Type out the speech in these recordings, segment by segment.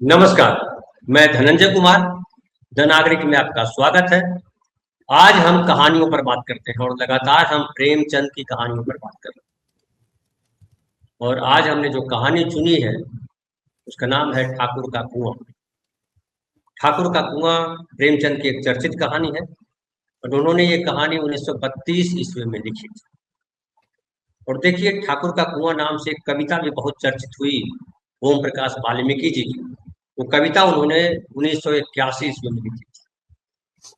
नमस्कार। मैं धनंजय कुमार, द नागरिक में आपका स्वागत है। आज हम कहानियों पर बात करते हैं और लगातार हम प्रेमचंद की कहानियों पर बात कर रहे हैं। और आज हमने जो कहानी चुनी है उसका नाम है ठाकुर का कुआं। ठाकुर का कुआं प्रेमचंद की एक चर्चित कहानी है और उन्होंने ये कहानी 1932 ईस्वी में लिखी थी। और देखिए, ठाकुर का कुआं नाम से एक कविता भी बहुत चर्चित हुई, ओम प्रकाश वाल्मीकि जी की। वो कविता उन्होंने 1981 ईस्वी में लिखी थी।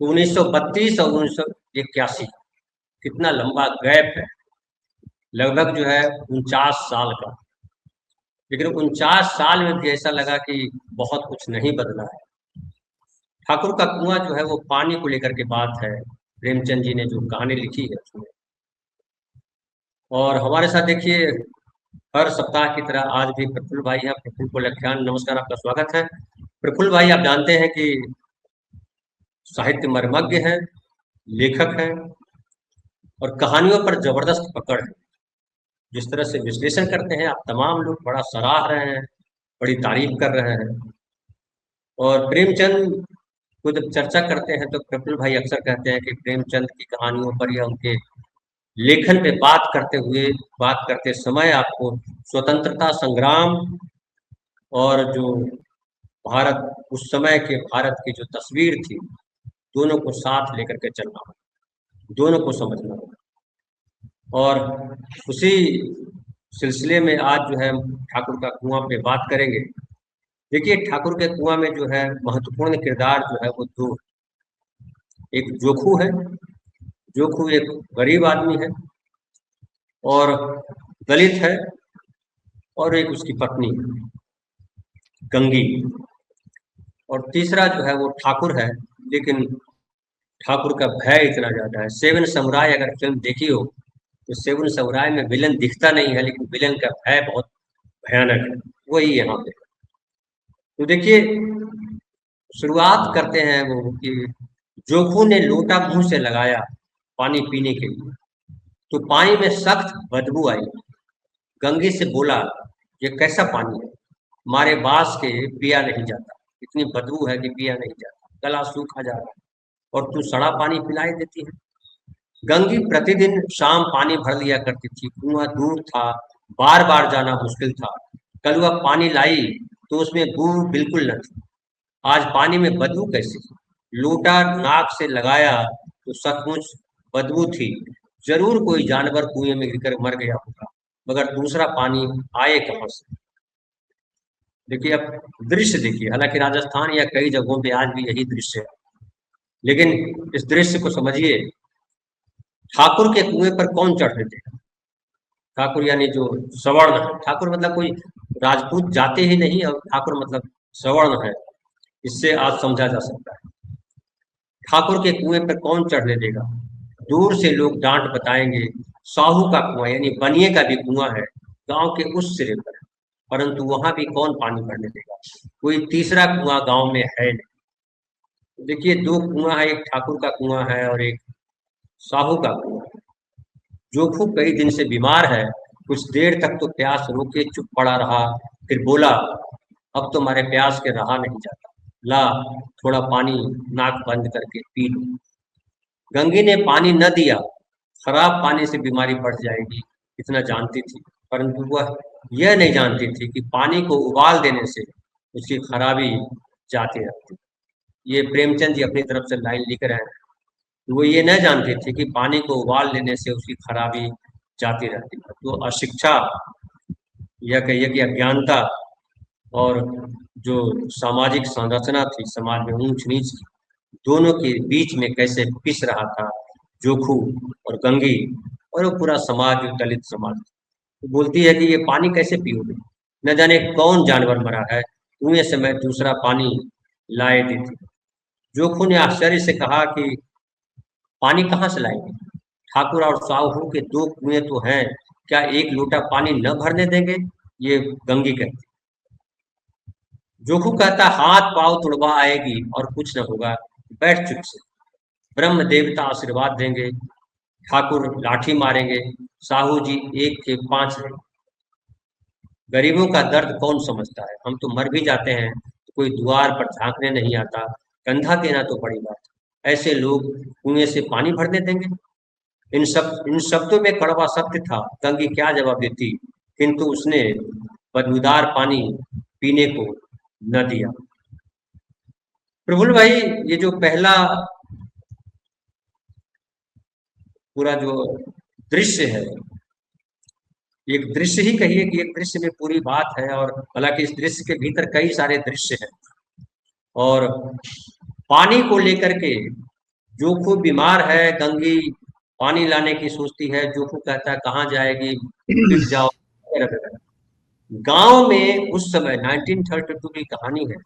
1932 और 1981, कितना लंबा गैप है, लगभग जो है 49 साल का। लेकिन 49 साल में भी ऐसा लगा कि बहुत कुछ नहीं बदला है। ठाकुर का कुआं जो है वो पानी को लेकर के बात है, प्रेमचंद जी ने जो कहानी लिखी है उसमें। और हमारे साथ देखिए, हर सप्ताह की तरह आज भी प्रफुल्ल भाई हैं। प्रफुल्ल को लख्यान नमस्कार, आपका स्वागत है। प्रफुल्ल भाई, आप जानते हैं कि साहित्य मर्मज्ञ हैं, लेखक हैं और कहानियों पर जबरदस्त पकड़ है। जिस तरह से विश्लेषण करते हैं, आप तमाम लोग बड़ा सराह रहे हैं, बड़ी तारीफ कर रहे हैं। और प्रेमचंद को जब चर्चा करते हैं तो प्रफुल्ल भाई अक्सर कहते हैं कि प्रेमचंद की कहानियों पर या उनके लेखन पे बात करते समय आपको स्वतंत्रता संग्राम और जो भारत, उस समय के भारत की जो तस्वीर थी, दोनों को साथ लेकर के चलना होगा, दोनों को समझना होगा। और उसी सिलसिले में आज जो है हम ठाकुर का कुआं पे बात करेंगे। देखिए, ठाकुर के कुआं में जो है महत्वपूर्ण किरदार जो है वो दो। एक जोखू है। जोखू एक गरीब आदमी है और दलित है। और एक उसकी पत्नी है, गंगी। और तीसरा जो है वो ठाकुर है, लेकिन ठाकुर का भय इतना ज्यादा है। सेवन समुराई अगर फिल्म देखी हो तो सेवन समुराई में विलन दिखता नहीं है, लेकिन विलन का भय बहुत भयानक है। वही यहाँ पे। तो देखिए, शुरुआत करते हैं वो कि जोखू ने लोटा मुंह से लगाया पानी पीने के लिए, तो पानी में सख्त बदबू आई। गंगी से बोला, ये कैसा पानी है, हमारे बास के पिया नहीं जाता। इतनी बदबू है कि पिया नहीं जाता, गला सूखा जा रहा है और तू सड़ा पानी पिलाई देती है। गंगी प्रतिदिन शाम पानी भर लिया करती थी। कुआं दूर था, बार बार जाना मुश्किल था। कल वह पानी लाई तो उसमें बू बिल्कुल न थी। आज पानी में बदबू कैसी? लोटा नाक से लगाया तो सचमुच बदबू थी। जरूर कोई जानवर कुएं में गिरकर मर गया होगा, मगर दूसरा पानी आए कहां से? देखिए, अब दृश्य देखिए। हालांकि राजस्थान या कई जगहों पे आज भी यही दृश्य है, लेकिन इस दृश्य को समझिए। ठाकुर के कुएं पर कौन चढ़ने देगा? ठाकुर यानी जो सवर्ण है। ठाकुर मतलब कोई राजपूत जाते ही नहीं, और ठाकुर मतलब सवर्ण है। इससे आज समझा जा सकता है। ठाकुर के कुएं पर कौन चढ़ने देगा? दूर से लोग डांट बताएंगे, साहू का कुआं यानी बनिए का भी कुआं है, गांव के उस सिरे पर है, परंतु वहां भी कौन पानी भरने देगा? कोई तीसरा कुआं गांव में है नहीं। देखिए, दो कुआं है, एक ठाकुर का कुआं है और एक साहू का कुआं है। जोखू कई दिन से बीमार है। कुछ देर तक तो प्यास रोके चुप पड़ा रहा, फिर बोला, अब तो हमारे प्यास के रहा नहीं जाता। ला, थोड़ा पानी नाक बंद करके पी लो। गंगी ने पानी न दिया। खराब पानी से बीमारी बढ़ जाएगी, इतना जानती थी, परंतु वह यह नहीं जानती थी कि पानी को उबाल देने से उसकी खराबी जाती रहती। ये प्रेमचंद जी अपनी तरफ से लाइन लिख रहे हैं। वो ये न जानती थी कि पानी को उबाल लेने से उसकी खराबी जाती रहती है। तो अशिक्षा, या कहिए कि अज्ञानता, और जो सामाजिक संरचना थी समाज में ऊंच नीच की, दोनों के बीच में कैसे पिस रहा था जोखू और गंगी, और वो पूरा समाज जो दलित समाज। तो बोलती है कि ये पानी कैसे पियोगे? न जाने कौन जानवर मरा है, कुएं से मैं दूसरा पानी लाए देती। जोखू ने आश्चर्य से कहा कि पानी कहाँ से लाएंगे? ठाकुर और साहू के दो कुएं तो हैं, क्या एक लोटा पानी न भरने देंगे? ये गंगी कहती। जोखू कहता, हाथ पांव तुड़वा आएगी और कुछ न होगा, बैठ चुप से। ब्रह्म देवता आशीर्वाद देंगे, ठाकुर लाठी मारेंगे, साहू जी एक के पांच रहेंगे। गरीबों का दर्द कौन समझता है? हम तो मर भी जाते हैं कोई द्वार पर झांकने नहीं आता, कंधा कहना तो बड़ी बात है। ऐसे लोग कुएं से पानी भरने देंगे? इन शब्दों में कड़वा सत्य था। गंगी क्या जवाब देती, किंतु उसने बदबूदार पानी पीने को न दिया। प्रफुल्ल भाई, ये जो पहला पूरा जो दृश्य है, एक दृश्य ही कहिए कि एक दृश्य में पूरी बात है, और हालांकि इस दृश्य के भीतर कई सारे दृश्य हैं। और पानी को लेकर के जो खूब बीमार है, गंगी पानी लाने की सोचती है, जो खूब कहता है कहाँ जाएगी, पिट जाओ वगैरह वगैरह। गांव में उस समय 1932 की कहानी है,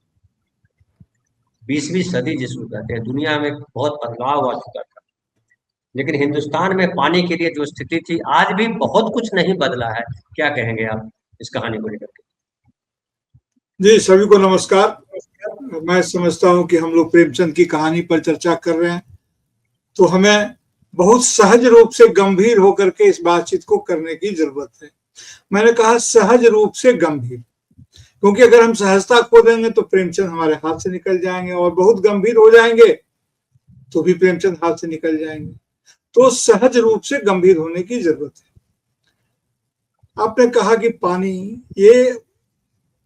20वीं सदी जिसको कहते हैं। दुनिया में बहुत बदलाव आ चुका था, लेकिन हिंदुस्तान में पानी के लिए जो स्थिति थी, आज भी बहुत कुछ नहीं बदला है। क्या कहेंगे आप इस कहानी को लेकर के? जी, सभी को नमस्कार। मैं समझता हूं कि हम लोग प्रेमचंद की कहानी पर चर्चा कर रहे हैं, तो हमें बहुत सहज रूप से गंभीर होकर के इस बातचीत को करने की जरूरत है। मैंने कहा सहज रूप से गंभीर, क्योंकि अगर हम सहजता खो देंगे तो प्रेमचंद हमारे हाथ से निकल जाएंगे, और बहुत गंभीर हो जाएंगे तो भी प्रेमचंद हाथ से निकल जाएंगे। तो सहज रूप से गंभीर होने की जरूरत है। आपने कहा कि पानी, ये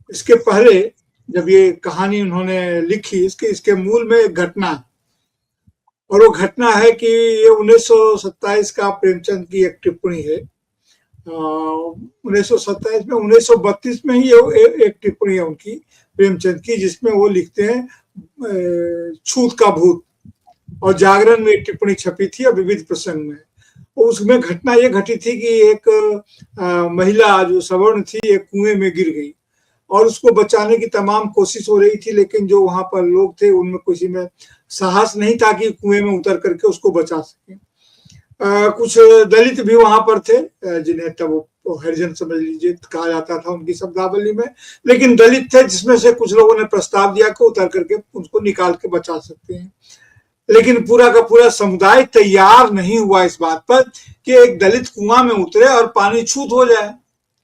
इसके पहले जब ये कहानी उन्होंने लिखी, इसके मूल में एक घटना, और वो घटना है कि ये 1927 का प्रेमचंद की एक टिप्पणी है। 1927 में, 1932 में ही ये एक टिप्पणी है उनकी, प्रेमचंद की, जिसमें वो लिखते हैं छूत का भूत, और जागरण में टिप्पणी छपी थी और विविध प्रसंग में। उसमें घटना ये घटी थी कि एक महिला जो सवर्ण थी, एक कुएं में गिर गई, और उसको बचाने की तमाम कोशिश हो रही थी, लेकिन जो वहां पर लोग थे उनमें किसी में साहस नहीं था कि कुएं में उतर करके उसको बचा सके। कुछ दलित भी वहां पर थे, जिन्हें तब हरिजन समझ लीजिए कहा जाता था उनकी शब्दावली में, लेकिन दलित थे, जिसमें से कुछ लोगों ने प्रस्ताव दिया कि उतर करके उनको निकाल के बचा सकते हैं। लेकिन पूरा का पूरा समुदाय तैयार नहीं हुआ इस बात पर कि एक दलित कुआं में उतरे और पानी छूत हो जाए,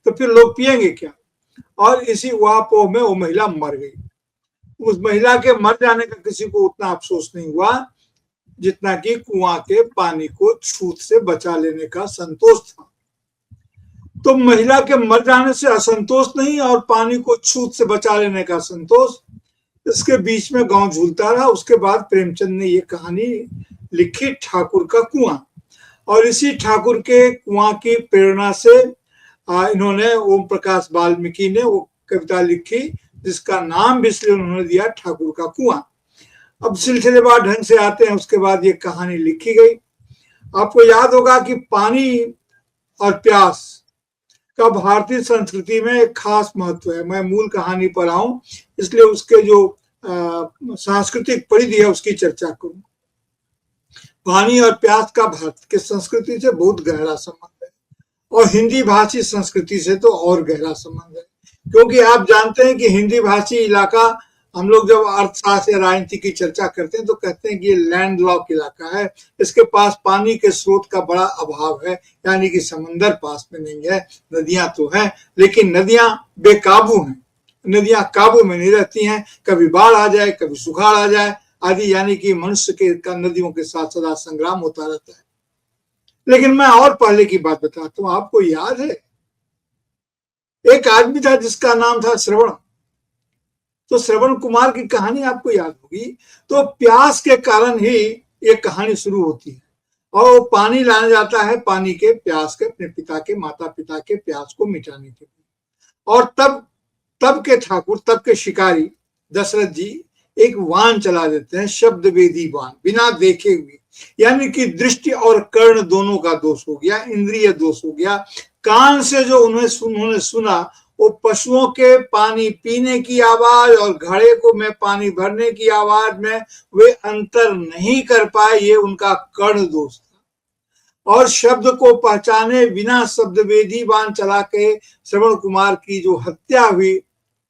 तो फिर लोग पिएंगे क्या। और इसी उहापोह में वो महिला मर गई। उस महिला के मर जाने का किसी को उतना अफसोस नहीं हुआ जितना कि कुआं के पानी को छूत से बचा लेने का संतोष था। तो महिला के मर जाने से असंतोष नहीं, और पानी को छूत से बचा लेने का संतोष, इसके बीच में गांव झूलता रहा। उसके बाद प्रेमचंद ने ये कहानी लिखी, ठाकुर का कुआं। और इसी ठाकुर के कुआं की प्रेरणा से इन्होंने, ओम प्रकाश वाल्मीकि ने वो कविता लिखी, जिसका नाम भी इसलिए उन्होंने दिया ठाकुर का कुआं। अब सिलसिलेवार ढंग से आते हैं, उसके बाद ये कहानी लिखी गई। आपको याद होगा कि पानी और प्यास का भारतीय संस्कृति में एक खास महत्व है। मैं मूल कहानी पर आऊं, इसलिए उसके जो सांस्कृतिक परिधि है उसकी चर्चा करूं। पानी और प्यास का भारत के संस्कृति से बहुत गहरा संबंध है, और हिंदी भाषी संस्कृति से तो और गहरा संबंध है, क्योंकि आप जानते हैं कि हिंदी भाषी इलाका, हम लोग जब अर्थशास्त्र या राजनीति की चर्चा करते हैं तो कहते हैं कि ये लैंड लॉक इलाका है, इसके पास पानी के स्रोत का बड़ा अभाव है, यानी कि समंदर पास में नहीं है। नदियां तो हैं, लेकिन नदियां बेकाबू हैं, नदियां काबू में नहीं रहती हैं, कभी बाढ़ आ जाए, कभी सुखाड़ आ जाए आदि, यानी कि मनुष्य के का नदियों के साथ सदा संग्राम होता रहता है। लेकिन मैं और पहले की बात बताता हूं। आपको याद है, एक आदमी था जिसका नाम था श्रवण। तो श्रवण कुमार की कहानी आपको याद होगी। तो प्यास के कारण ही ये कहानी शुरू होती है, और वो पानी लाने जाता है, पानी के प्यास के, अपने पिता के, माता पिता के प्यास को मिटाने के लिए। और तब के ठाकुर, तब के शिकारी दशरथ जी एक वान चला देते हैं, शब्द वेदी वान, बिना देखे हुए, यानी कि दृष्टि और कर्ण दोनों का दोष हो गया, इंद्रिय दोष हो गया। कान से जो उन्होंने सुना, वो पशुओं के पानी पीने की आवाज और घड़े को में पानी भरने की आवाज में वे अंतर नहीं कर पाए, ये उनका कर्ण दोष था। और शब्द को पहचाने बिना शब्द वेदी बाण चला के श्रवण कुमार की जो हत्या हुई,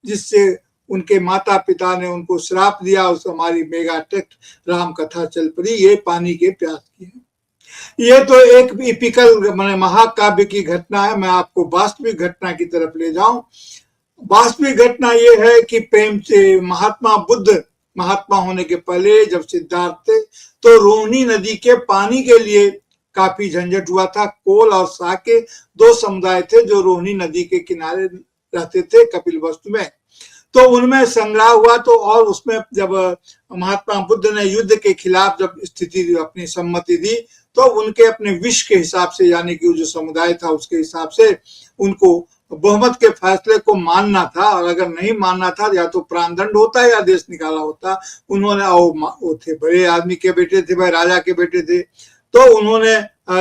जिससे उनके माता पिता ने उनको श्राप दिया, उस हमारी मेगा टेक्स्ट राम कथा चल पड़ी, ये पानी के प्यास की है। ये तो एक इपिकल, मैंने महाकाव्य की घटना है। मैं आपको वास्तविक घटना की तरफ ले जाऊं वास्तविक घटना ये है कि प्रेम से महात्मा बुद्ध महात्मा होने के पहले जब सिद्धार्थ थे तो रोहिणी नदी के पानी के लिए काफी झंझट हुआ था। कोल और शाह के दो समुदाय थे जो रोहिणी नदी के किनारे रहते थे कपिलवस्तु में। तो उनमें संग्रह हुआ, तो और उसमें जब महात्मा बुद्ध ने युद्ध के खिलाफ जब स्थिति अपनी सम्मति दी तो उनके अपने विश के हिसाब से, यानी कि जो समुदाय था उसके हिसाब से उनको बहुमत के फैसले को मानना था, और अगर नहीं मानना था या तो प्राणदंड होता या देश निकाला होता। उन्होंने, वो थे बड़े आदमी के बेटे थे, भाई राजा के बेटे थे, तो उन्होंने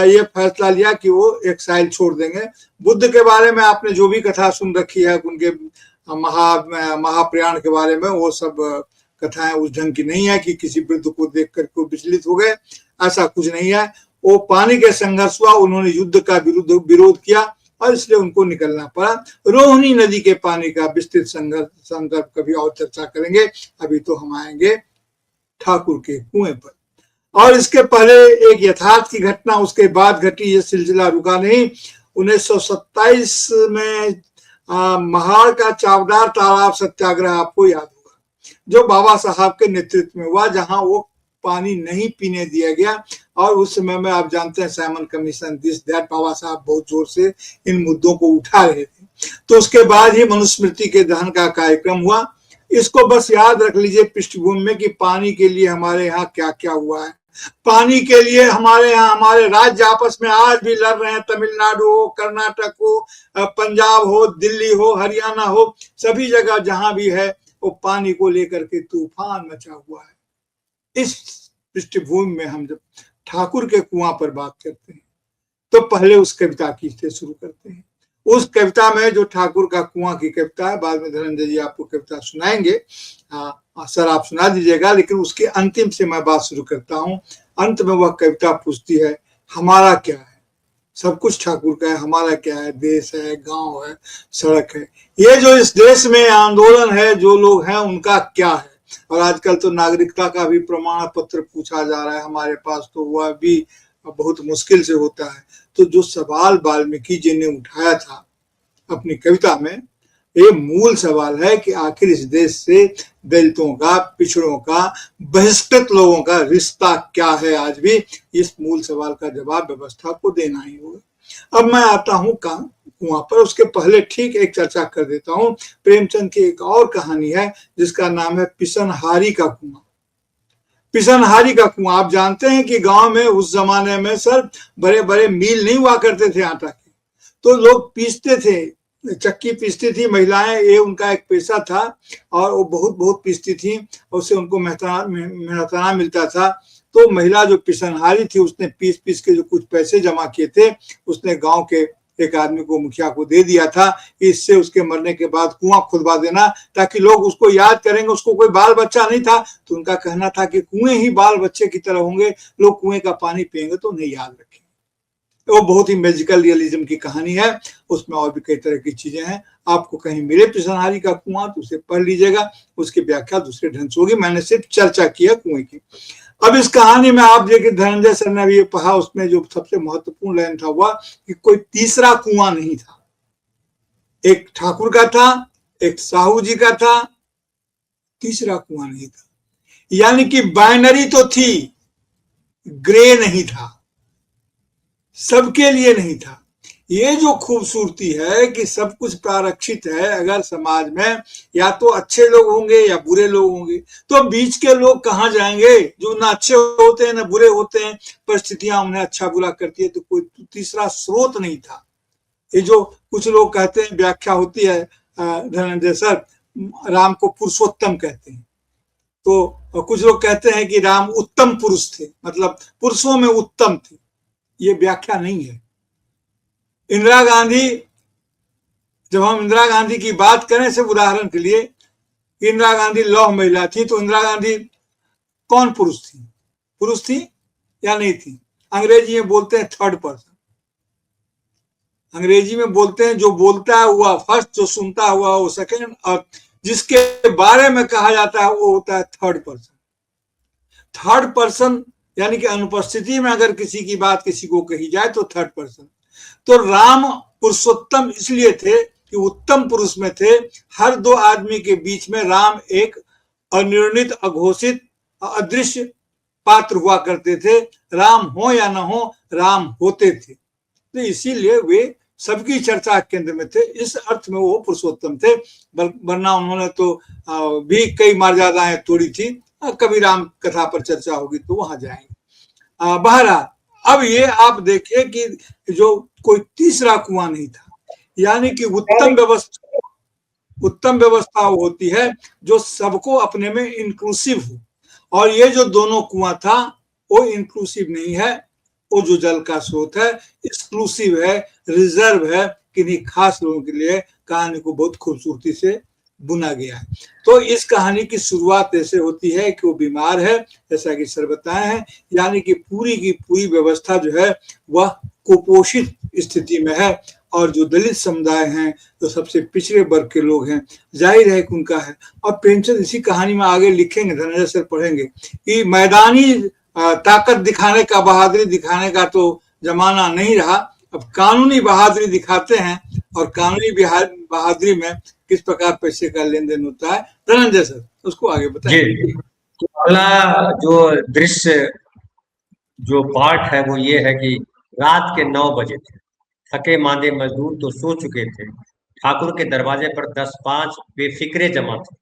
ये फैसला लिया कि वो एक्साइल छोड़ देंगे। बुद्ध के बारे में आपने जो भी कथा सुन रखी है उनके महाप्रयाण के बारे में, वो सब कथाएं उस ढंग की नहीं है कि किसी वृद्ध को देखकर को विचलित हो गए, ऐसा कुछ नहीं है। वो पानी के संघर्ष हुआ, उन्होंने युद्ध का विरोध किया और इसलिए उनको निकलना पड़ा। रोहिणी नदी के पानी का विस्तृत संदर्भ कभी और चर्चा करेंगे। अभी तो हम आएंगे ठाकुर के कुएं पर, और इसके पहले एक यथार्थ की घटना उसके बाद घटी। ये सिलसिला रुका नहीं। 1927 में महाड़ का चावदार तालाब सत्याग्रह आपको याद होगा, जो बाबा साहब के नेतृत्व में हुआ, जहां वो पानी नहीं पीने दिया गया। और उस समय में आप जानते हैं साइमन कमीशन, दिस दैट, बाबा साहब बहुत जोर से इन मुद्दों को उठा रहे थे। तो उसके बाद ही मनुस्मृति के दहन का कार्यक्रम हुआ। इसको बस याद रख लीजिए पृष्ठभूमि में कि पानी के लिए हमारे यहाँ क्या क्या हुआ है। पानी के लिए हमारे यहाँ हमारे राज्य आपस में आज भी लड़ रहे हैं। तमिलनाडु हो, कर्नाटक हो, पंजाब हो, दिल्ली हो, हरियाणा हो, सभी जगह जहां भी है वो पानी को लेकर के तूफान मचा हुआ है। इस पृष्ठभूमि में हम जब ठाकुर के कुआं पर बात करते हैं तो पहले उस कविता की से शुरू करते हैं। उस कविता में जो ठाकुर का कुआं की कविता है, बाद में धनंजय जी आपको कविता सुनाएंगे, सर आप सुना दीजिएगा, लेकिन उसके अंतिम से मैं बात शुरू करता हूं। अंत में वह कविता पूछती है हमारा क्या है, सब कुछ ठाकुर का है, हमारा क्या है, देश है, गांव है, सड़क है, ये जो इस देश में आंदोलन है, जो लोग हैं उनका क्या है। और आजकल तो नागरिकता का भी प्रमाण पत्र पूछा जा रहा है हमारे पास, तो वह भी बहुत मुश्किल से होता है। तो जो सवाल वाल्मीकि जी ने उठाया था अपनी कविता में, ये मूल सवाल है कि आखिर इस देश से दलितों का, पिछड़ों का, बहिष्कृत लोगों का रिश्ता क्या है। आज भी इस मूल सवाल का जवाब व्यवस्था को देना ही होगा। अब मैं आता हूं कुआं पर। उसके पहले ठीक एक चर्चा कर देता हूं। प्रेमचंद की एक और कहानी है जिसका नाम है पिसनहारी का कुआं। पिसनहारी का कुआं, आप जानते हैं कि गांव में उस जमाने में सर बड़े बड़े मिल नहीं हुआ करते थे आटा के, तो लोग पीसते थे, चक्की पीसती थी महिलाएं, ये उनका एक पैसा था, और वो बहुत बहुत पीसती थी, उससे उनको मेहनताना मिलता था। तो महिला जो पिसनहारी थी उसने पीस पीस के जो कुछ पैसे जमा किए थे उसने गांव के एक आदमी को, मुखिया को दे दिया था। इससे उसके मरने के बाद कुआं खुदवा देना, ताकि लोग उसको याद करेंगे। उसको कोई बाल बच्चा नहीं था, तो उनका कहना था कि कुएं ही बाल बच्चे की तरह होंगे, लोग कुएं का पानी पिएंगे तो नहीं याद रखेंगे। वो बहुत ही मैजिकल रियलिज्म की कहानी है, उसमें और भी कई तरह की चीजें हैं। आपको कहीं मिले पिसनहारी का कुआं तो उसे पढ़ लीजिएगा, उसकी व्याख्या दूसरे ढंग से होगी। मैंने सिर्फ चर्चा की है कुएं की। अब इस कहानी में आप देखिए, धनंजय सर ने भी ये पढ़ा, उसमें जो सबसे महत्वपूर्ण लाइन था वह कि कोई तीसरा कुआं नहीं था। एक ठाकुर का था, एक साहू जी का था, तीसरा कुआं नहीं था। यानी कि बाइनरी तो थी, ग्रे नहीं था, सबके लिए नहीं था। ये जो खूबसूरती है कि सब कुछ प्रारक्षित है। अगर समाज में या तो अच्छे लोग होंगे या बुरे लोग होंगे, तो बीच के लोग कहाँ जाएंगे? जो ना अच्छे होते हैं ना बुरे होते हैं, परिस्थितियां उन्हें अच्छा बुरा करती है, तो कोई तीसरा स्रोत नहीं था। ये जो कुछ लोग कहते हैं, व्याख्या होती है धनंजय सर, राम को पुरुषोत्तम कहते हैं, तो कुछ लोग कहते हैं कि राम उत्तम पुरुष थे, मतलब पुरुषों में उत्तम थे। ये व्याख्या नहीं है। इंदिरा गांधी, जब हम इंदिरा गांधी की बात करें, सिर्फ उदाहरण के लिए, इंदिरा गांधी लौह महिला थी, तो इंदिरा गांधी कौन पुरुष थी? पुरुष थी या नहीं थी? अंग्रेजी में बोलते हैं थर्ड पर्सन। अंग्रेजी में बोलते हैं जो बोलता हुआ फर्स्ट, जो सुनता हुआ वो सेकंड, और जिसके बारे में कहा जाता है वो होता है थर्ड पर्सन। थर्ड पर्सन यानी कि अनुपस्थिति में अगर किसी की बात किसी को कही जाए तो थर्ड पर्सन। तो राम पुरुषोत्तम इसलिए थे कि उत्तम पुरुष में थे, हर दो आदमी के बीच में राम एक अनिर्णित, अघोषित, अदृश्य पात्र हुआ करते थे। राम हो या न हो, राम होते थे। तो इसीलिए वे सबकी चर्चा केंद्र में थे। इस अर्थ में वो पुरुषोत्तम थे, वरना उन्होंने तो भी कई मर्यादाएं तोड़ी थी। कभी राम कथा पर चर्चा होगी तो वहां जाएंगे। बहरहाल अब ये आप देखिए कि जो कोई तीसरा कुआं नहीं था, यानी कि उत्तम व्यवस्था होती है जो सबको अपने में इंक्लूसिव हो, और ये जो दोनों कुआं था वो इंक्लूसिव नहीं है। वो जो जल का स्रोत है एक्सक्लूसिव है, रिजर्व है, किन्हीं खास लोगों के लिए। कहानी को बहुत खूबसूरती से बुना गया है। तो इस कहानी की शुरुआत ऐसे होती है कि वो बीमार है, जैसा कि सर बताए हैं, यानी कि पूरी की पूरी व्यवस्था जो है वह कुपोषित स्थिति में है। और जो दलित समुदाय हैं, जो सबसे पिछड़े वर्ग के लोग हैं, जाहिर है कि उनका है। और प्रेमचंद इसी कहानी में आगे लिखेंगे, धनंजय सर पढ़ेंगे कि मैदानी ताकत दिखाने का, बहादुरी दिखाने का तो जमाना नहीं रहा, अब कानूनी बहादुरी दिखाते हैं। और कानूनी बहादुरी में किस प्रकार पैसे का लेन देन होता है, धनंजय सर उसको आगे बताएं। तो अगला जो दृश्य, जो पार्ट है वो ये है कि रात के 9 बजे थे। थके मांदे मजदूर तो सो चुके थे। ठाकुर के दरवाजे पर 10-5 बेफिक्रे जमा थे।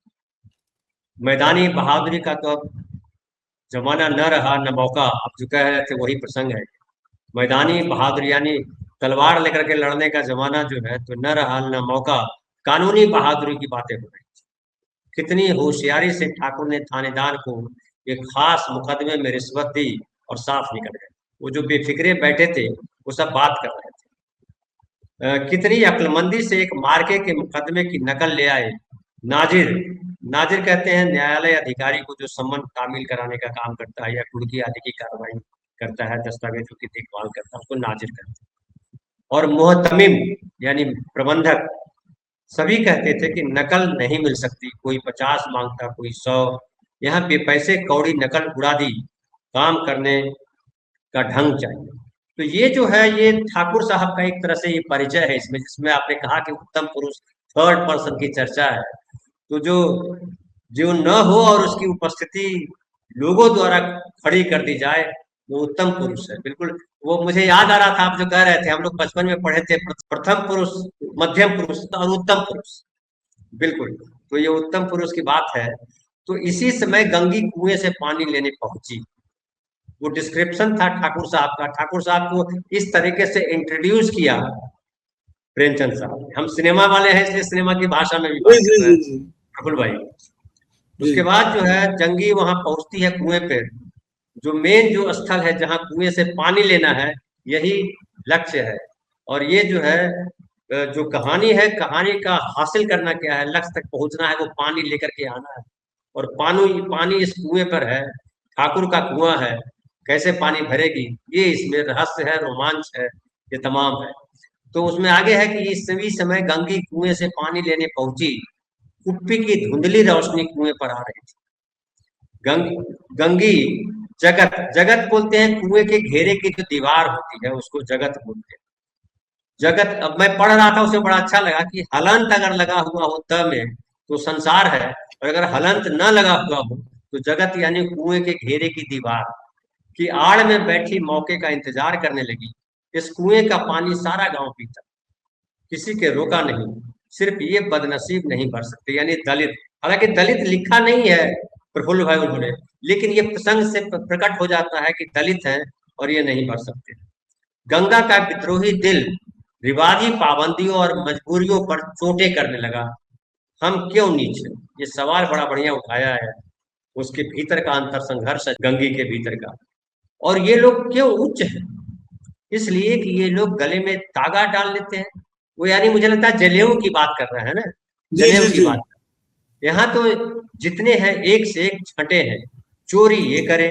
मैदानी बहादुरी का तो अब जमाना न रहा, न मौका। आप जो कह रहे थे वही प्रसंग है। मैदानी बहादुरी यानी तलवार लेकर के लड़ने का जमाना जो है तो न रहा, न मौका। कानूनी बहादुरी की बातें हो रही थी। कितनी होशियारी से ठाकुर ने थानेदार को एक खास मुकदमे में रिश्वत दी और साफ निकल गए। वो जो बेफिक्रे बैठे थे वो सब बात कर रहे थे। कितनी अक्लमंदी से एक मार्के के मुकदमे की नकल ले आए। नाजिर नाजिर कहते हैं न्यायालय अधिकारी को जो सम्मन तामील कराने का काम करता है या कुर्की आदि की कार्रवाई करता है, दस्तावेजों की देखभाल करता है, उसको नाजिर कहते हैं। और मोहतमिम यानी प्रबंधक, सभी कहते थे कि नकल नहीं मिल सकती। कोई 50 मांगता, कोई 100। यहाँ पे पैसे कौड़ी नकल उड़ा दी, काम करने का ढंग चाहिए। तो ये जो है ये ठाकुर साहब का एक तरह से ये परिचय है इसमें, जिसमें आपने कहा कि उत्तम पुरुष थर्ड पर्सन की चर्चा है। तो जो जो न हो और उसकी उपस्थिति लोगों द्वारा खड़ी कर दी जाए, वो उत्तम पुरुष है। बिल्कुल वो मुझे याद आ रहा था, आप जो कह रहे थे, हम लोग बचपन में पढ़े थे, प्रथम पुरुष, मध्यम पुरुष और उत्तम पुरुष। बिल्कुल, तो ये उत्तम पुरुष की बात है। तो इसी समय गंगी कुएं से पानी लेने पहुंची। वो डिस्क्रिप्शन था ठाकुर साहब का। ठाकुर साहब को इस तरीके से इंट्रोड्यूस किया प्रेमचंद साहब ने। हम सिनेमा वाले हैं इसलिए सिनेमा की भाषा में भी बात कर रहे हैं प्रफुल्ल भाई। उसके बाद जो है जंगी वहां पहुंचती है कुएं पे। जो मेन जो स्थल है जहां कुएं से पानी लेना है, यही लक्ष्य है। और ये जो है जो कहानी है, कहानी का हासिल करना क्या है, लक्ष्य तक पहुंचना है, वो पानी लेकर के आना है। और पानी इस कुएं पर है, ठाकुर का कुआं है, कैसे पानी भरेगी, ये इसमें रहस्य है, रोमांच है, ये तमाम है। तो उसमें आगे है कि इस सभी समय गंगी कुएं से पानी लेने पहुंची। कुप्पी की धुंधली रोशनी कुएं पर आ रही थी। गंगी जगत जगत बोलते हैं, कुएं के घेरे की जो दीवार होती है उसको जगत बोलते हैं। जगत, अब मैं पढ़ रहा था, उसे बड़ा अच्छा लगा कि हलंत अगर लगा हुआ हो त में तो संसार है, और अगर हलंत न लगा हुआ हो तो जगत यानी कुएं के घेरे की दीवार की आड़ में बैठी मौके का इंतजार करने लगी। इस कुएं का पानी सारा गांव पीता, किसी के रोका नहीं, सिर्फ ये बदनसीब नहीं भर सकते, यानी दलित। हालांकि दलित लिखा नहीं है प्रफुल्ल भाई उन्होंने, लेकिन ये प्रसंग से प्रकट हो जाता है कि दलित हैं और ये नहीं भर सकते। गंगा का विद्रोही दिल रिवाजी पाबंदियों और मजबूरियों पर चोटें करने लगा। हम क्यों नीचे? ये सवाल बड़ा बढ़िया उठाया है। उसके भीतर का अंतर संघर्ष है, गंगी के भीतर का। और ये लोग क्यों उच्च हैं? इसलिए कि ये लोग गले में तागा डाल लेते हैं। वो यानी मुझे लगता है जनेऊ की बात कर रहे हैं ना, जनेऊ की बात। यहाँ तो जितने हैं एक से एक छठे हैं। चोरी ये करे,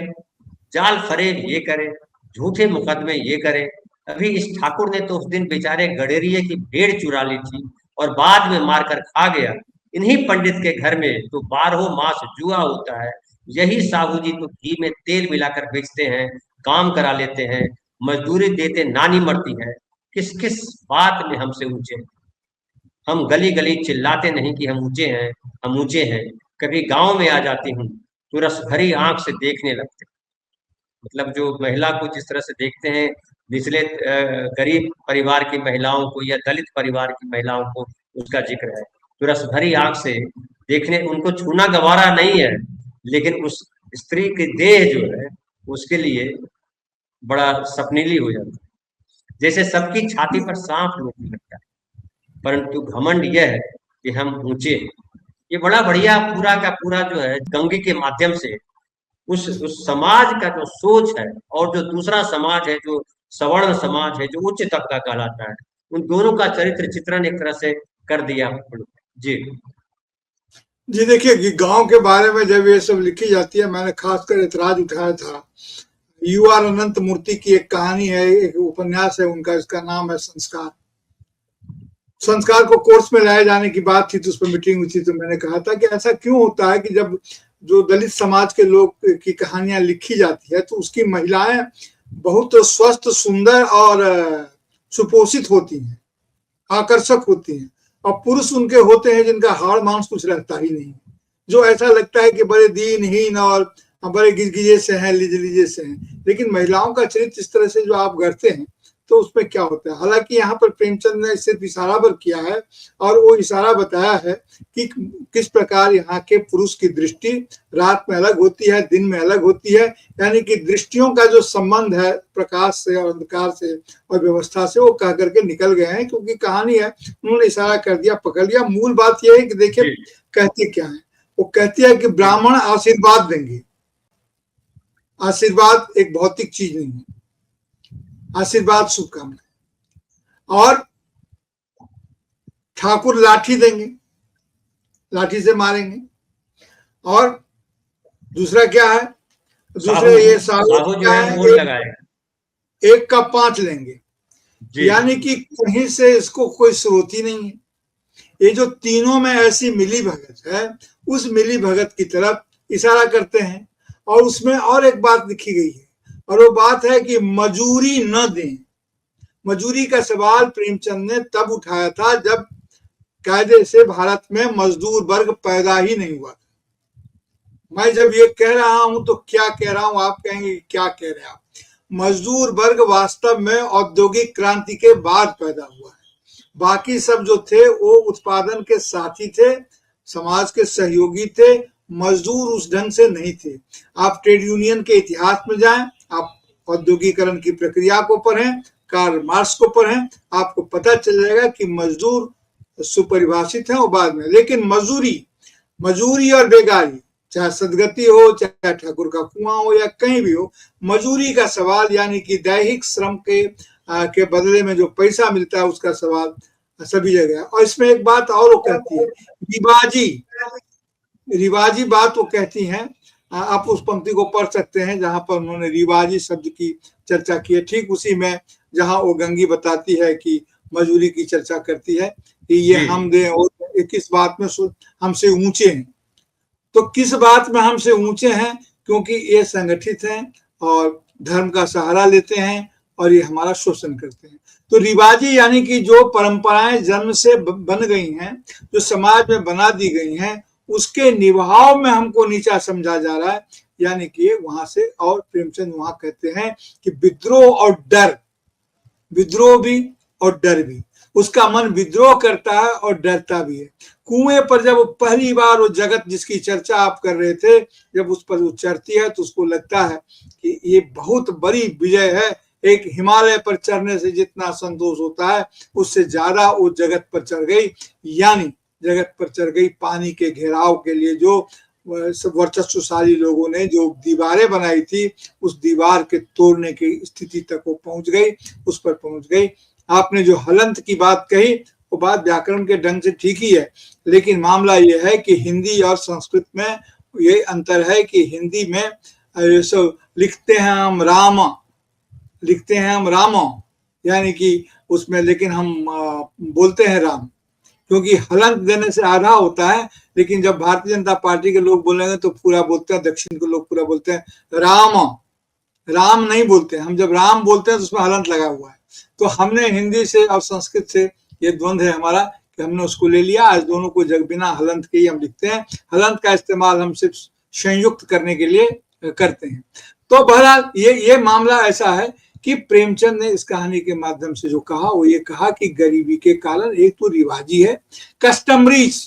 जाल फरेब ये करे, झूठे मुकदमे ये करे। अभी इस ठाकुर ने तो उस दिन बेचारे गडेरिये की भेड़ चुरा ली थी और बाद में मारकर खा गया। इन्हीं पंडित के घर में तो 12 मास जुआ होता है। यही साहू जी तो घी में तेल मिलाकर बेचते हैं, काम करा लेते हैं, मजदूरी देते नानी मरती है। किस किस बात में हमसे ऊंचे? हम गली गली चिल्लाते नहीं कि हम ऊंचे हैं, हम ऊंचे हैं। कभी गांव में आ जाती हूँ तो रस भरी आंख से देखने लगते। मतलब जो महिला को जिस तरह से देखते हैं, निचले गरीब परिवार की महिलाओं को या दलित परिवार की महिलाओं को, उसका जिक्र है। तो रस भरी आंख से देखने, उनको छूना गवारा नहीं है, लेकिन उस स्त्री की देह जो है उसके लिए बड़ा सपनीली हो जाता है। जैसे सबकी छाती पर सांप लोटने लगता है, परंतु घमंड यह है कि हम ऊंचे हैं। ये बड़ा बढ़िया पूरा का पूरा जो है गंगे के माध्यम से उस समाज का जो सोच है, और जो दूसरा समाज है जो सवर्ण समाज है, जो उच्च तबका कहलाता है, उन दोनों का चरित्र चित्रण एक तरह से कर दिया। जी जी देखिए कि गांव के बारे में जब ये सब लिखी जाती है, मैंने खासकर ऐतराज उठाया था। यू आर अनंत मूर्ति की एक कहानी है, एक उपन्यास है उनका, इसका नाम है संस्कार। संस्कार को कोर्स में लाए जाने की बात थी, तो उस पर मीटिंग हुई थी, तो मैंने कहा था कि ऐसा क्यों होता है कि जब जो दलित समाज के लोग की कहानियां लिखी जाती है तो उसकी महिलाएं बहुत स्वस्थ, सुंदर और सुपोषित होती हैं, आकर्षक होती हैं, और पुरुष उनके होते हैं जिनका हाड़ मांस कुछ रहता ही नहीं, जो ऐसा लगता है कि बड़े दीनहीन और बड़े गिजगिजे से हैं, लिजलिजे से हैं। लेकिन महिलाओं का चरित्र इस तरह से जो आप गढ़ते हैं तो उसमें क्या होता है। हालांकि यहाँ पर प्रेमचंद ने सिर्फ इशारा पर किया है, और वो इशारा बताया है कि किस प्रकार यहाँ के पुरुष की दृष्टि रात में अलग होती है, दिन में अलग होती है। यानी कि दृष्टियों का जो संबंध है प्रकाश से और अंधकार से और व्यवस्था से, वो कह करके निकल गए हैं, क्योंकि कहानी है, उन्होंने इशारा कर दिया, पकड़ लिया। मूल बात यह है कि देखिए कहती क्या है, वो कहती है कि ब्राह्मण आशीर्वाद देंगे। आशीर्वाद एक भौतिक चीज नहीं है, आशीर्वाद शुभकामना। और ठाकुर लाठी देंगे, लाठी से मारेंगे। और दूसरा क्या है, दूसरे ये साहू जो है मोड़ लगाएगा, 1 का 5 लेंगे। यानी कि कहीं से इसको कोई स्रोत ही नहीं है। ये जो तीनों में ऐसी मिली भगत है, उस मिली भगत की तरफ इशारा करते हैं। और उसमें और एक बात लिखी गई है, और वो बात है कि मजूरी न दें। मजूरी का सवाल प्रेमचंद ने तब उठाया था जब कायदे से भारत में मजदूर वर्ग पैदा ही नहीं हुआ था। मैं जब ये कह रहा हूं तो क्या कह रहा हूं, आप कहेंगे क्या कह रहे हैं आप। मजदूर वर्ग वास्तव में औद्योगिक क्रांति के बाद पैदा हुआ है। बाकी सब जो थे वो उत्पादन के साथी थे, समाज के सहयोगी थे, मजदूर उस ढंग से नहीं थे। आप ट्रेड यूनियन के इतिहास में जाएं, आप औद्योगिकरण की प्रक्रिया को पढ़ें, कार्ल मार्क्स को पढ़ें, आपको पता चल जाएगा कि मजदूर सुपरिभाषित है वो बाद में। लेकिन मजूरी और बेगारी, चाहे सदगति हो, चाहे ठाकुर का कुआं हो, या कहीं भी हो, मजूरी का सवाल, यानी कि दैहिक श्रम के बदले में जो पैसा मिलता है, उसका सवाल सभी जगह। और इसमें एक बात और वो कहती है, रिवाजी बात वो कहती हैं। आप उस पंक्ति को पढ़ सकते हैं जहां पर उन्होंने रिवाजी शब्द की चर्चा की है, ठीक उसी में जहां वो गंगी बताती है कि मजूरी की चर्चा करती है कि ये हम दे और किस बात में हमसे ऊंचे हैं। तो किस बात में हमसे ऊंचे हैं, क्योंकि ये संगठित हैं और धर्म का सहारा लेते हैं और ये हमारा शोषण करते हैं। तो रिवाजी यानी कि जो परंपराएं जन्म से बन गई हैं, जो समाज में बना दी गई हैं, उसके निभाव में हमको नीचा समझा जा रहा है। यानी कि वहां से, और प्रेमचंद वहां कहते हैं कि विद्रोह और डर, विद्रोह भी और डर भी, उसका मन विद्रोह करता है और डरता भी है। कुएं पर जब पहली बार वो जगत जिसकी चर्चा आप कर रहे थे, जब उस पर वो चढ़ती है तो उसको लगता है कि ये बहुत बड़ी विजय है। एक हिमालय पर चढ़ने से जितना संतोष होता है, उससे ज्यादा वो जगत पर चढ़ गई। यानी जगत पर चढ़ गई पानी के घेराव के लिए जो वर्चस्वशाली लोगों ने जो दीवारें बनाई थी, उस दीवार के तोड़ने की स्थिति तक वो पहुंच गई, उस पर पहुंच गई। आपने जो हलंत की बात कही, वो बात व्याकरण के ढंग से ठीक ही है, लेकिन मामला ये है कि हिंदी और संस्कृत में ये अंतर है कि हिंदी में लिखते हैं हम राम, लिखते हैं हम राम, यानी कि उसमें, लेकिन हम बोलते हैं राम, क्योंकि हलंत देने से आधा होता है। लेकिन जब भारतीय जनता पार्टी के लोग बोलेंगे तो पूरा बोलते हैं, दक्षिण के लोग पूरा बोलते हैं राम, राम नहीं बोलते। हम जब राम बोलते हैं तो उसमें हलंत लगा हुआ है। तो हमने हिंदी से और संस्कृत से ये द्वंद्व है हमारा कि कि हमने उसको ले लिया, आज दोनों को जग बिना हलंत के ही हम लिखते हैं। हलंत का इस्तेमाल हम सिर्फ संयुक्त करने के लिए करते हैं। तो बहरहाल ये मामला ऐसा है कि प्रेमचंद ने इस कहानी के माध्यम से जो कहा वो ये कहा कि गरीबी के कारण एक तो रिवाजी है, कस्टमरीज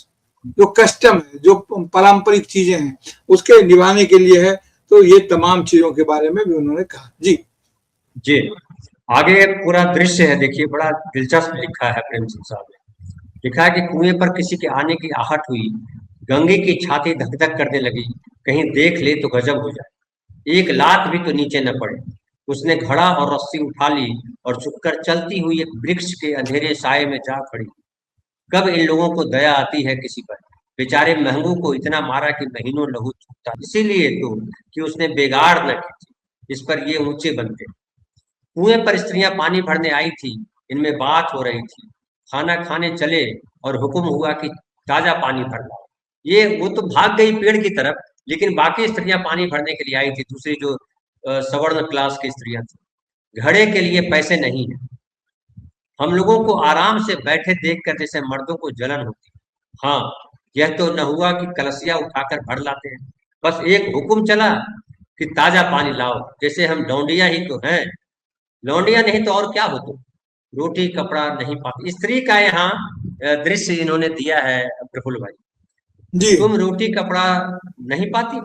जो कस्टम है, जो पारंपरिक चीजें हैं उसके निभाने के लिए है। तो ये तमाम चीजों के बारे में भी उन्होंने कहा। जी जी, आगे पूरा दृश्य है, देखिए बड़ा दिलचस्प लिखा है प्रेमचंद साहब ने। लिखा है कि कुएं पर किसी के आने की आहट हुई, गंगे की छाती धक धक करने लगी, कहीं देख ले तो गजब हो जाए, एक लात भी तो नीचे न पड़े। उसने घड़ा और रस्सी उठा ली और झुककर चलती हुई एक वृक्ष के अंधेरे साये में जा खड़ी। कब इन लोगों को दया आती है किसी पर, बेचारे महंगू को इतना मारा कि महीनों लहू चूकता, इसीलिए तो कि उसने बेगार न की थी, इस पर ये ऊंचे बनते। कुएं पर स्त्रियां पानी भरने आई थी, इनमें बात हो रही थी, खाना खाने चले और हुक्म हुआ कि ताजा पानी भर लाओ। ये वो तो भाग गई पेड़ की तरफ, लेकिन बाकी स्त्रियां पानी भरने के लिए आई थी, दूसरी जो सवर्ण क्लास की स्त्रियां थी। घड़े के लिए पैसे नहीं है, हम लोगों को आराम से बैठे देखकर जैसे मर्दों को जलन होती। हाँ, यह तो न हुआ कि कलसिया उठाकर भर लाते हैं, बस एक हुक्म चला कि ताजा पानी लाओ, जैसे हम लौंडिया ही तो हैं। लौंडिया नहीं तो और क्या हो तुम, रोटी कपड़ा नहीं पाती। स्त्री का यहाँ दृश्य इन्होंने दिया है प्रफुल्ल भाई। जी तुम रोटी कपड़ा नहीं पाती,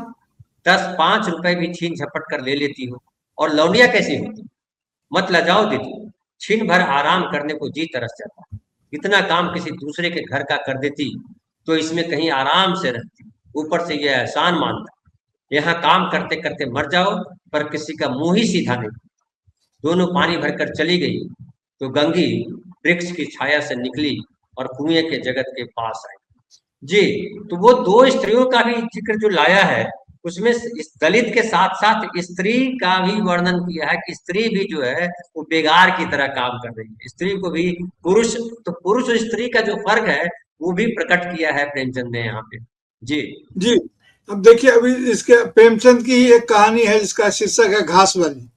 10-5 रुपए भी छीन झपट कर ले लेती हो, और लौंडिया कैसी होती। मत लजाओ दीदी, छीन भर आराम करने को जी तरस जाता। इतना काम किसी दूसरे के घर का कर देती तो इसमें कहीं आराम से रहती, ऊपर से यह एहसान मानता। यहाँ काम करते करते मर जाओ, पर किसी का मुंह ही सीधा नहीं। दोनों पानी भरकर चली गई तो गंगी वृक्ष की छाया से निकली और कुएं के जगत के पास आई। जी, तो वो दो स्त्रियों का भी जिक्र जो लाया है, उसमें इस दलित के साथ साथ स्त्री का भी वर्णन किया है कि स्त्री भी जो है वो बेगार की तरह काम कर रही है। स्त्री को भी पुरुष, तो पुरुष और स्त्री का जो फर्क है वो भी प्रकट किया है प्रेमचंद ने यहाँ पे। जी जी अब देखिए, अभी इसके प्रेमचंद की ही एक कहानी है जिसका शीर्षक है घास वाली।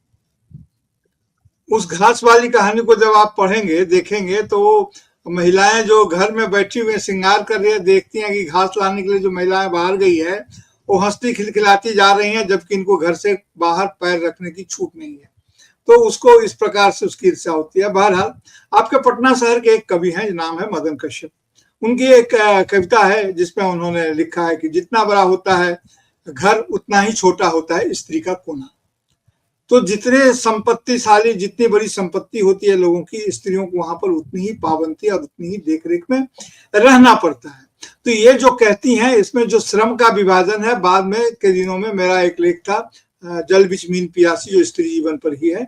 उस घास वाली कहानी को जब आप पढ़ेंगे देखेंगे तो महिलाएं जो घर में बैठी हुई श्रृंगार कर रही है, देखती हैं कि घास लाने के लिए जो महिलाएं बाहर गई है वो हंसती खिलखिलाती जा रही हैं, जबकि इनको घर से बाहर पैर रखने की छूट नहीं है। तो उसको इस प्रकार से उसकी ईर्ष्या होती है। बहरहाल आपके पटना शहर के एक कवि हैं, नाम है मदन कश्यप। उनकी एक कविता है जिसमें उन्होंने लिखा है कि जितना बड़ा होता है घर उतना ही छोटा होता है स्त्री का कोना। तो जितने संपत्तिशाली, जितनी बड़ी संपत्ति होती है लोगों की, स्त्रियों को वहां पर उतनी ही पाबंदी और उतनी ही देखरेख में रहना पड़ता है। तो ये जो कहती हैं, इसमें जो श्रम का विभाजन है, बाद में के दिनों में मेरा एक लेख था जल बिच मीन पियासी, जो स्त्री जीवन पर ही है,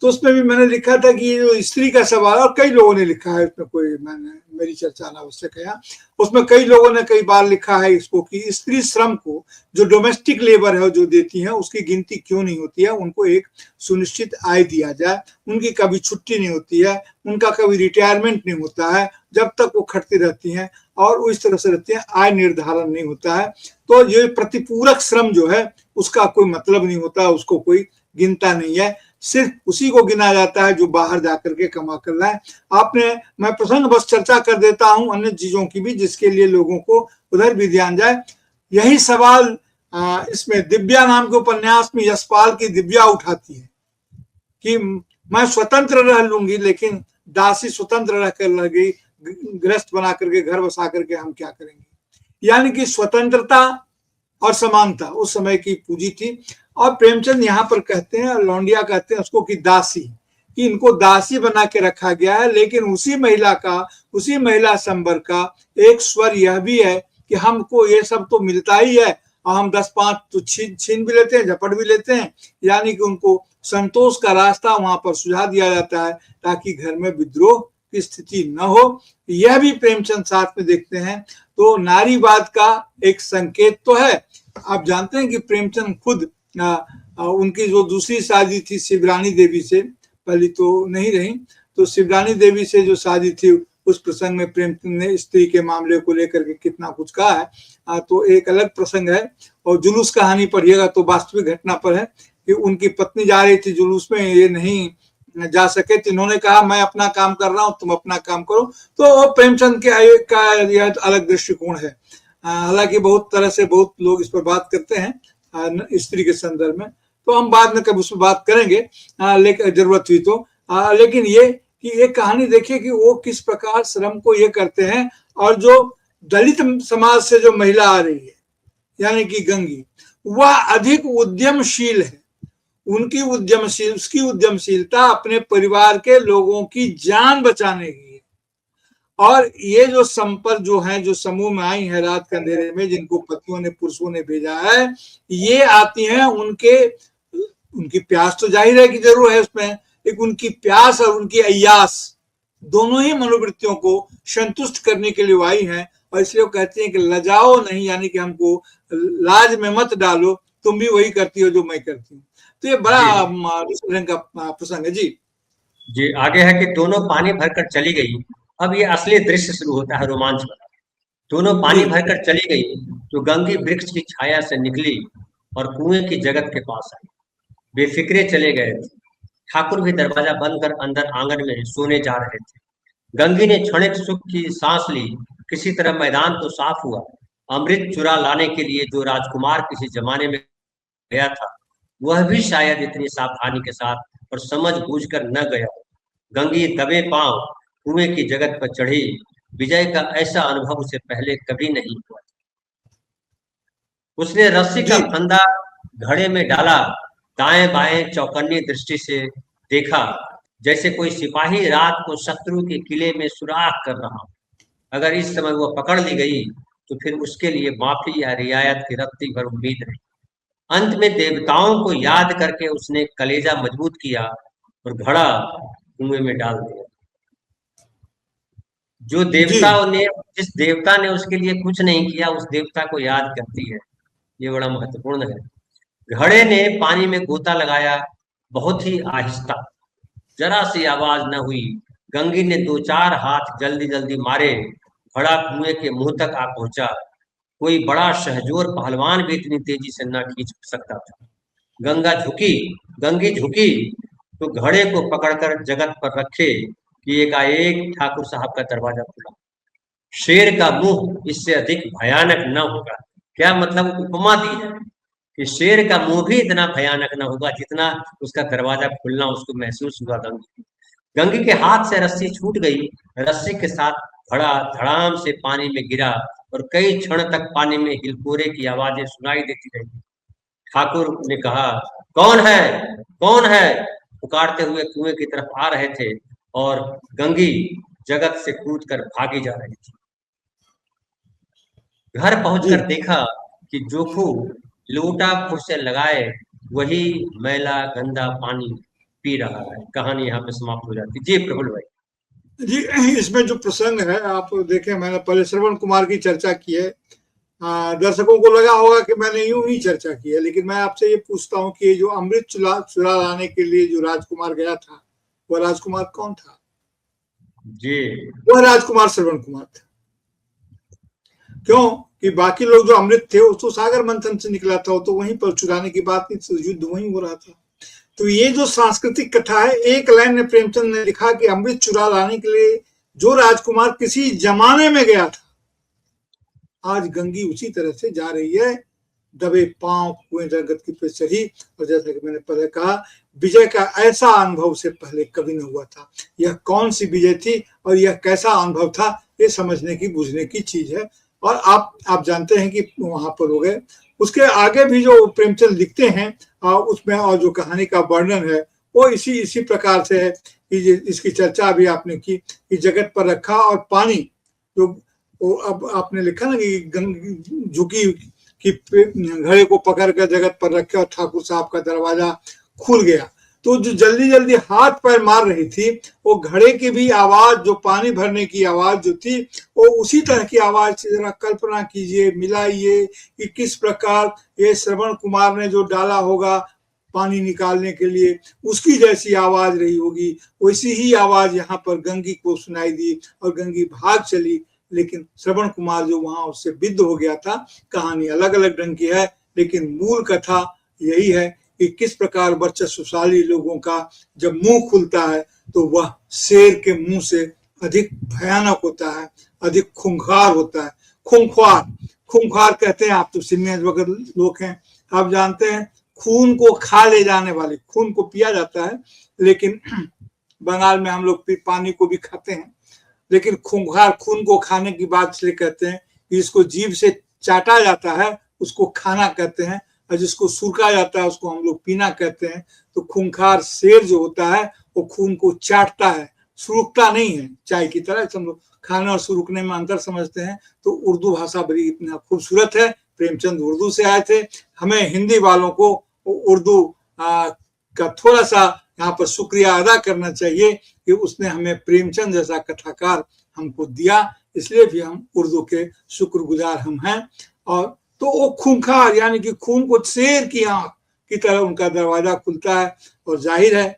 तो उसमें भी मैंने लिखा था कि ये जो स्त्री का सवाल, और कई लोगों ने लिखा है, उसमें कोई मैंने मेरी चर्चा अनावश्यक है, उसमें कई लोगों ने कई बार लिखा है इसको कि स्त्री श्रम को जो डोमेस्टिक लेबर है जो देती है उसकी गिनती क्यों नहीं होती है, उनको एक सुनिश्चित आय दिया जाए। उनकी कभी छुट्टी नहीं होती है, उनका कभी रिटायरमेंट नहीं होता है, जब तक वो खटती रहती हैं और वो इस तरह से रहती हैं, आय निर्धारण नहीं होता है। तो ये प्रतिपूरक श्रम जो है उसका कोई मतलब नहीं होता, उसको कोई गिनता नहीं है, सिर्फ उसी को गिना जाता है जो बाहर जाकर के कमा कर रहा है। मैं प्रसंग बस चर्चा कर देता हूं अन्य चीजों की भी, जिसके लिए लोगों को उधर भी ध्यान जाए। यही सवाल इसमें दिव्या नाम के उपन्यास में यशपाल की दिव्या उठाती है कि मैं स्वतंत्र रह लूंगी, लेकिन दासी स्वतंत्र रह कर लगी, गृहस्थ बना करके घर बसा करके हम क्या करेंगे। यानी कि स्वतंत्रता और समानता उस समय की पूंजी थी। और प्रेमचंद यहाँ पर कहते हैं, लौंडिया कहते हैं उसको, कि दासी, कि इनको दासी बना के रखा गया है। लेकिन उसी महिला संबर का एक स्वर यह भी है कि हमको ये सब तो मिलता ही है और हम 10-5 तो छीन भी लेते हैं, झपट भी लेते हैं। यानी कि उनको संतोष का रास्ता वहां पर सुझा दिया जाता है ताकि घर में विद्रोह की स्थिति न हो। यह भी प्रेमचंद साथ में देखते हैं। तो नारीवाद का एक संकेत तो है। आप जानते हैं कि प्रेमचंद खुद उनकी जो दूसरी शादी थी शिवरानी देवी से, पहली तो नहीं रही, तो शिवरानी देवी से जो शादी थी उस प्रसंग में प्रेमचंद ने स्त्री के मामले को लेकर के कितना कुछ कहा है, तो एक अलग प्रसंग है। और जुलूस कहानी पढ़िएगा तो वास्तविक घटना पर है कि उनकी पत्नी जा रही थी जुलूस में, ये नहीं जा सके। तो इन्होंने कहा मैं अपना काम कर रहा हूं, तुम अपना काम करो। तो वो प्रेमचंद के का यह अलग दृष्टिकोण है। हालांकि बहुत तरह से बहुत लोग इस पर बात करते हैं स्त्री के संदर्भ में, तो हम बाद में कभी उस पर बात करेंगे लेकिन जरूरत हुई तो। लेकिन ये कि ये कहानी देखिए कि वो किस प्रकार श्रम को ये करते हैं, और जो दलित समाज से जो महिला आ रही है यानी कि गंगी, वह अधिक उद्यमशील है। उसकी उद्यमशीलता अपने परिवार के लोगों की जान बचाने की है। और ये जो संपर्क जो है, जो समूह में आई है रात के अंधेरे में, जिनको पतियों ने पुरुषों ने भेजा है, ये आती हैं उनकी प्यास तो जाहिर है कि जरूर है उसमें, लेकिन उनकी प्यास और उनकी अय्यास दोनों ही मनोवृत्तियों को संतुष्ट करने के लिए आई है। और इसलिए वो कहते हैं कि लजाओ नहीं, यानी कि हमको लाज में मत डालो, तुम भी वही करती हो जो मैं करती हूँ। तो ये बड़ा रंग का प्रसंग है। जी आगे है कि दोनों पानी भरकर चली गई। अब ये असली दृश्य शुरू होता है, रोमांच वाला। दोनों पानी भरकर चली गई तो गंगी वृक्ष की छाया से निकली और कुएं की जगत के पास आई। बेफिक्रे चले गए थे। ठाकुर भी दरवाजा बंद कर अंदर आंगन में सोने जा रहे थे। गंगी ने क्षणिक सुख की सांस ली। किसी तरह मैदान तो साफ हुआ। अमृत चुरा लाने के लिए जो राजकुमार किसी जमाने में गया था, वह भी शायद इतनी सावधानी के साथ और समझ बूझकर न गया। गंगी दबे पांव कुएं की जगत पर चढ़ी। विजय का ऐसा अनुभव उसे पहले कभी नहीं हुआ। उसने रस्सी का फंदा घड़े में डाला, दाएं बाएं चौकन्नी दृष्टि से देखा, जैसे कोई सिपाही रात को शत्रु के किले में सुराख कर रहा। अगर इस समय वो पकड़ ली गई तो फिर उसके लिए माफी या रियायत की रत्ती भर उम्मीद नहीं। अंत में देवताओं को याद करके उसने कलेजा मजबूत किया और घड़ा कुएं में डाल दिया। जो देवता ने जिस देवता ने उसके लिए कुछ नहीं किया, उस देवता को याद करती है। ये बड़ा महत्वपूर्ण है। घड़े ने पानी में गोता लगाया, बहुत ही आहिस्ता, जरा सी आवाज न हुई। गंगी ने 2-4 हाथ जल्दी जल्दी मारे। घड़ा कुएं के मुंह तक आ पहुंचा। कोई बड़ा शहजोर पहलवान भी इतनी तेजी से न खींच सकता था। गंगी झुकी तो घड़े को पकड़कर जगत पर रखे कि एकाएक ठाकुर साहब का दरवाजा खुला। शेर का मुंह इससे अधिक भयानक न होगा। क्या मतलब उपमा दी है कि शेर का मुंह भी इतना भयानक न होगा जितना उसका दरवाजा खुलना उसको महसूस हुआ। गंगी के हाथ से रस्सी छूट गई। रस्सी के साथ घड़ा धड़ाम से पानी में गिरा और कई क्षण तक पानी में हिलकोरे की आवाजें सुनाई देती रही। ठाकुर ने कहा, कौन है, कौन है? पुकारते हुए कुएं की तरफ आ रहे थे और गंगी जगत से कूद कर भागी जा रही थी। घर पहुंचकर देखा कि जोखू लोटा खुद से लगाए वही मैला गंदा पानी पी रहा है। कहानी यहाँ पे समाप्त हो जाती है। जी प्रफुल्ल भाई। जी, इसमें जो प्रसंग है आप देखें, मैंने पहले श्रवण कुमार की चर्चा की है। दर्शकों को लगा होगा कि मैंने यूं ही चर्चा की है, लेकिन मैं आपसे ये पूछता हूँ कि जो अमृत चुरा लाने के लिए जो राजकुमार गया था, वह राजकुमार कौन था? जी, वह राजकुमार श्रवण कुमार था। क्यों कि बाकी लोग जो अमृत थे वो तो सागर मंथन से निकला था, तो वहीं पर चुराने की बात नहीं, युद्ध वहीं हो रहा था। तो ये जो सांस्कृतिक कथा है, एक लाइन में प्रेमचंद ने लिखा कि अमृत चुरा लाने के लिए जो राजकुमार किसी जमाने में गया था, आज गंगी उसी तरह से जा रही है, दबे पांव कुएं जगत की पे चढ़ी। और जैसा कि मैंने पहले कहा, विजय का ऐसा अनुभव से पहले कभी नहीं हुआ था। यह कौन सी विजय थी और यह कैसा अनुभव था, ये समझने की बुझने की चीज है। और आप जानते हैं कि वहां पर हो गए। उसके आगे भी जो प्रेमचंद लिखते हैं उसमें, और जो कहानी का वर्णन है वो इसी प्रकार से है कि इसकी चर्चा अभी आपने की कि जगत पर रखा और पानी जो अब आपने लिखा ना कि झुकी कि घड़े को पकड़ कर जगत पर रखे और ठाकुर साहब का दरवाजा खुल गया। तो जो जल्दी जल्दी हाथ पैर मार रही थी, वो घड़े की भी आवाज, जो पानी भरने की आवाज जो थी, वो उसी तरह की आवाज थी। जरा कल्पना कीजिए, मिलाइए कि किस प्रकार ये श्रवण कुमार ने जो डाला होगा पानी निकालने के लिए, उसकी जैसी आवाज रही होगी। वैसी ही आवाज यहाँ पर गंगी को सुनाई दी और गंगी भाग चली। लेकिन श्रवण कुमार जो वहां उससे विद्ध हो गया था। कहानी अलग अलग ढंग की है, लेकिन मूल कथा यही है कि किस प्रकार वर्चस्वशाली लोगों का जब मुंह खुलता है तो वह शेर के मुंह से अधिक भयानक होता है, अधिक खूंखार होता है। खूंखार कहते हैं, आप तो सिन्ने वगैरह लोग हैं, आप जानते हैं खून को खा ले जाने वाले, खून को पिया जाता है, लेकिन बंगाल में हम लोग पानी को भी खाते हैं, लेकिन खूंखार खून को खाने की बात इसलिए कहते हैं कि इसको जीभ से चाटा जाता है उसको खाना कहते हैं, और जिसको सूखा जाता है उसको हम लोग पीना कहते हैं। तो खूंखार शेर जो होता है वो खून को चाटता है, सुरुकता नहीं है, चाय की तरह। हम लोग खाने और सुरुकने में अंतर समझते हैं। तो उर्दू भाषा बड़ी इतना खूबसूरत है, प्रेमचंद उर्दू से आए थे। हमें हिंदी वालों को उर्दू का थोड़ा सा यहाँ पर शुक्रिया अदा करना चाहिए कि उसने हमें प्रेमचंद जैसा कथाकार हमको दिया, इसलिए भी हम उर्दू के शुक्रगुजार हम हैं। और तो वो खूंखार यानी कि खून को शेर की आंख की तरह उनका दरवाजा खुलता है, और जाहिर है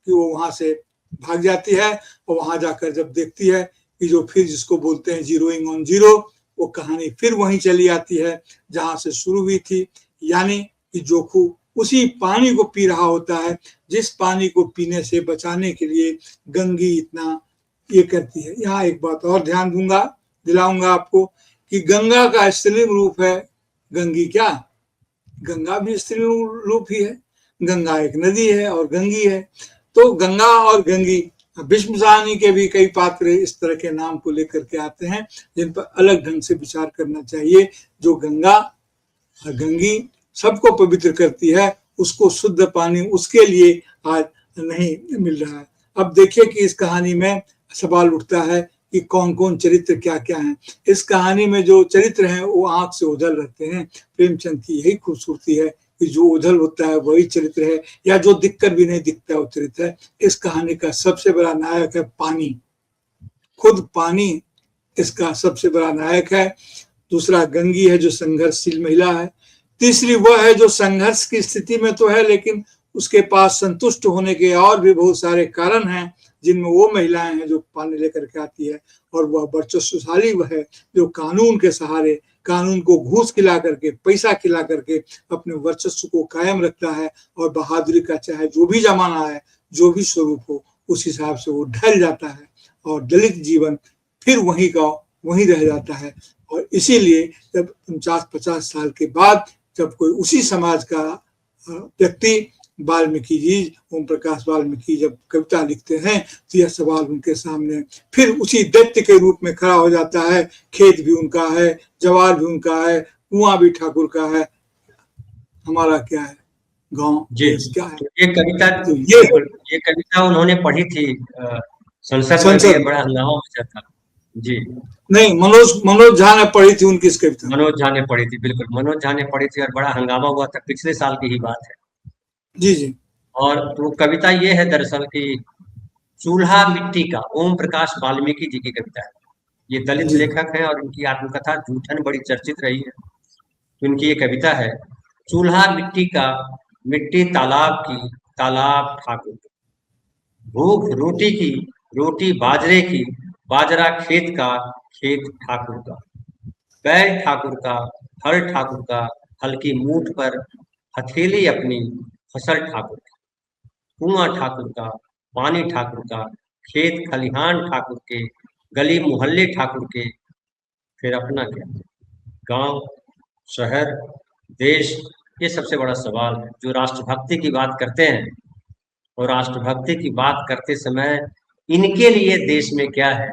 कि वो वहां से भाग जाती है, और वहां जाकर जब देखती है कि जो फिर जिसको बोलते हैं जीरोइंग ऑन जीरो, वो कहानी फिर वहीं चली आती है जहां से शुरू हुई थी। यानी कि जोखू उसी पानी को पी रहा होता है जिस पानी को पीने से बचाने के लिए गंगी इतना ये करती है। यहाँ एक बात और ध्यान दिलाऊंगा आपको कि गंगा का स्त्रीलिंग रूप है गंगी। क्या गंगा भी स्त्रीलिंग रूप ही है? गंगा एक नदी है और गंगी है। तो गंगा और गंगी, भीष्म साहनी के भी कई पात्र इस तरह के नाम को लेकर के आते हैं जिन पर अलग ढंग से विचार करना चाहिए। जो गंगा और गंगी सबको पवित्र करती है, उसको शुद्ध पानी उसके लिए आज नहीं मिल रहा है। अब देखिए कि इस कहानी में सवाल उठता है कि कौन कौन चरित्र क्या क्या हैं। इस कहानी में जो चरित्र हैं वो आंख से ओझल रहते हैं। प्रेमचंद की यही खूबसूरती है कि जो ओझल होता है वही चरित्र है, या जो दिखकर भी नहीं दिखता वो चरित्र है। इस कहानी का सबसे बड़ा नायक है पानी, खुद पानी इसका सबसे बड़ा नायक है। दूसरा गंगी है जो संघर्षशील महिला है। तीसरी वह है जो संघर्ष की स्थिति में तो है, लेकिन उसके पास संतुष्ट होने के और भी बहुत सारे कारण हैं, जिनमें वो महिलाएं हैं जो पानी लेकर के आती है। और वह वर्चस्वशाली वह है जो कानून के सहारे, कानून को घूस खिला करके, पैसा खिला करके अपने वर्चस्व को कायम रखता है, और बहादुरी का चाहे जो भी जमाना है, जो भी स्वरूप हो, उस हिसाब से वो ढल जाता है, और दलित जीवन फिर वहीं का वहीं रह जाता है। और इसीलिए जब 50-50 साल के बाद जब कोई उसी समाज का व्यक्ति, वाल्मीकि जी, ओम प्रकाश वाल्मीकि जब कविता लिखते हैं तो यह सवाल उनके सामने फिर उसी दैत्य के रूप में खड़ा हो जाता है। खेत भी उनका है, जवार भी उनका है, कुआं भी ठाकुर का है, हमारा क्या है, गांव देश क्या है। तो ये कविता उन्होंने पढ़ी थी संसद में भी, बड़ा हंगामा मचा था। जी नहीं, मनोज झा ने पढ़ी थी उनकी इस कविता। मनोज झा ने पढ़ी थी, बिल्कुल मनोज झा ने पढ़ी थी, और बड़ा हंगामा हुआ था। पिछले साल की ही बात है। जी जी। और तो कविता ये है दरअसल कि चूल्हा मिट्टी का, ओम प्रकाश वाल्मीकि जी की कविता है। ये दलित लेखक हैं और इनकी आत्मकथा जूठन बड़ी चर्चित रही है। तो इनकी ये कविता है, चूल्हा मिट्टी का, मिट्टी तालाब की, तालाब ठाकुर की, भूख रोटी की, रोटी बाजरे की, बाजरा खेत का, खेत ठाकुर का, बैल ठाकुर का, हल ठाकुर का, हल की मूठ पर हथेली अपनी, फसल ठाकुर का, कुआं ठाकुर का, पानी ठाकुर का, खेत खलिहान ठाकुर के, गली मोहल्ले ठाकुर के, फिर अपना क्या, गांव, शहर, देश। ये सबसे बड़ा सवाल है। जो राष्ट्रभक्ति की बात करते हैं, और राष्ट्रभक्ति की बात करते समय इनके लिए देश में क्या है,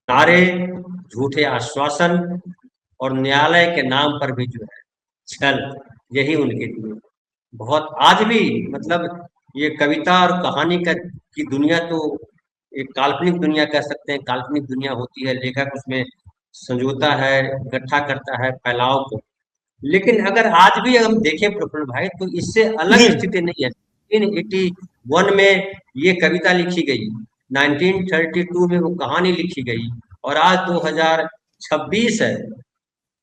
नारे, झूठे आश्वासन, और न्यायालय के नाम पर भी जो है छल, यही उनके लिए बहुत आज भी, मतलब ये कविता और कहानी की दुनिया तो एक काल्पनिक दुनिया कह सकते हैं। काल्पनिक दुनिया होती है, लेखक उसमें संजोता है, इकट्ठा करता है फैलाव को। लेकिन अगर आज भी हम देखें प्रफुल्ल भाई, तो इससे अलग स्थिति नहीं है। 1981 में ये कविता लिखी गई, 1932 में वो कहानी लिखी गई, और आज 2026 है।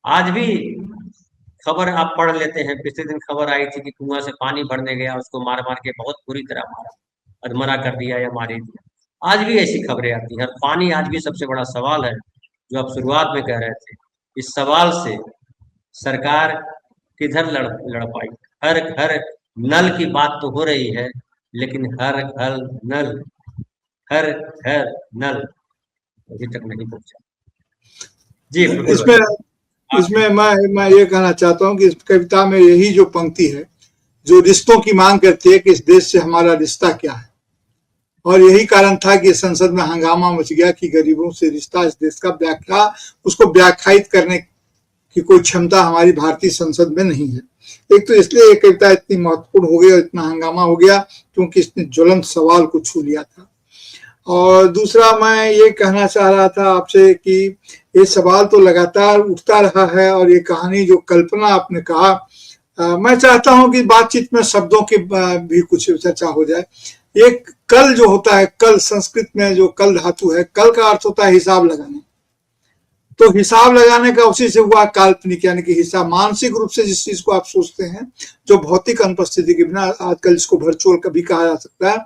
आज भी खबर आप पढ़ लेते हैं, पिछले दिन खबर आई थी कि कुआं से पानी भरने गया, उसको मार मार के बहुत बुरी तरह मारा, अधमरा कर दिया या मार ही दिया। आज भी ऐसी खबरें आती हैं। और पानी आज भी सबसे बड़ा सवाल है, जो आप शुरुआत में कह रहे थे। इस सवाल से सरकार किधर लड़ पाई। हर घर नल की बात तो हो रही है, लेकिन हर घर नल, हर घर नल अभी तक नहीं पहुंचा। जी प्रफुल्ल इसमें भाई आप। इसमें मैं ये कहना चाहता हूँ कि इस कविता में यही जो पंक्ति है जो रिश्तों की मांग करती है कि इस देश से हमारा रिश्ता क्या है, और यही कारण था कि संसद में हंगामा मच गया कि गरीबों से रिश्ता, इस देश का व्याख्या, उसको व्याख्यायित करने की कोई क्षमता हमारी भारतीय संसद में नहीं है। एक तो इसलिए ये कविता इतनी महत्वपूर्ण हो गई और इतना हंगामा हो गया क्योंकि इसने ज्वलंत सवाल को छू लिया था। और दूसरा मैं ये कहना चाह रहा था आपसे कि ये सवाल तो लगातार उठता रहा है, और ये कहानी जो कल्पना आपने कहा, मैं चाहता हूं कि बातचीत में शब्दों की भी कुछ चर्चा हो जाए। एक कल जो होता है, कल संस्कृत में जो कल धातु है, कल का अर्थ होता है हिसाब लगाने। तो हिसाब लगाने का उसी से हुआ काल्पनिक, यानी कि हिसाब, मानसिक रूप से जिस चीज को आप सोचते हैं जो भौतिक अनुपस्थिति के बिना, आजकल इसको वर्चुअल कभी कहा जा सकता है,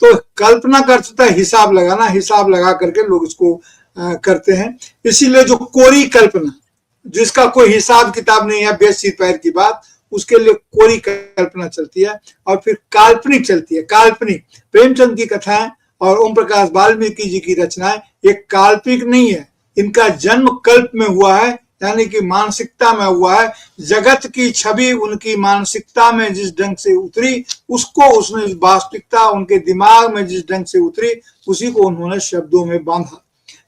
तो कल्पना का अर्थ होता है हिसाब लगाना। हिसाब लगा करके लोग इसको करते हैं। इसीलिए जो कोरी कल्पना, जिसका कोई हिसाब किताब नहीं है, बेस सिर पैर की बात, उसके लिए कोरी कल्पना चलती है। और फिर काल्पनिक चलती है। काल्पनिक प्रेमचंद की कथाएं और ओम प्रकाश वाल्मीकि जी की रचनाएं ये काल्पनिक नहीं है, इनका जन्म कल्प में हुआ है, यानी कि मानसिकता में हुआ है। जगत की छवि उनकी मानसिकता में जिस ढंग से उतरी, उसको उसने वास्तविकता उनके दिमाग में जिस ढंग से उतरी, उसी को उन्होंने शब्दों में बांधा।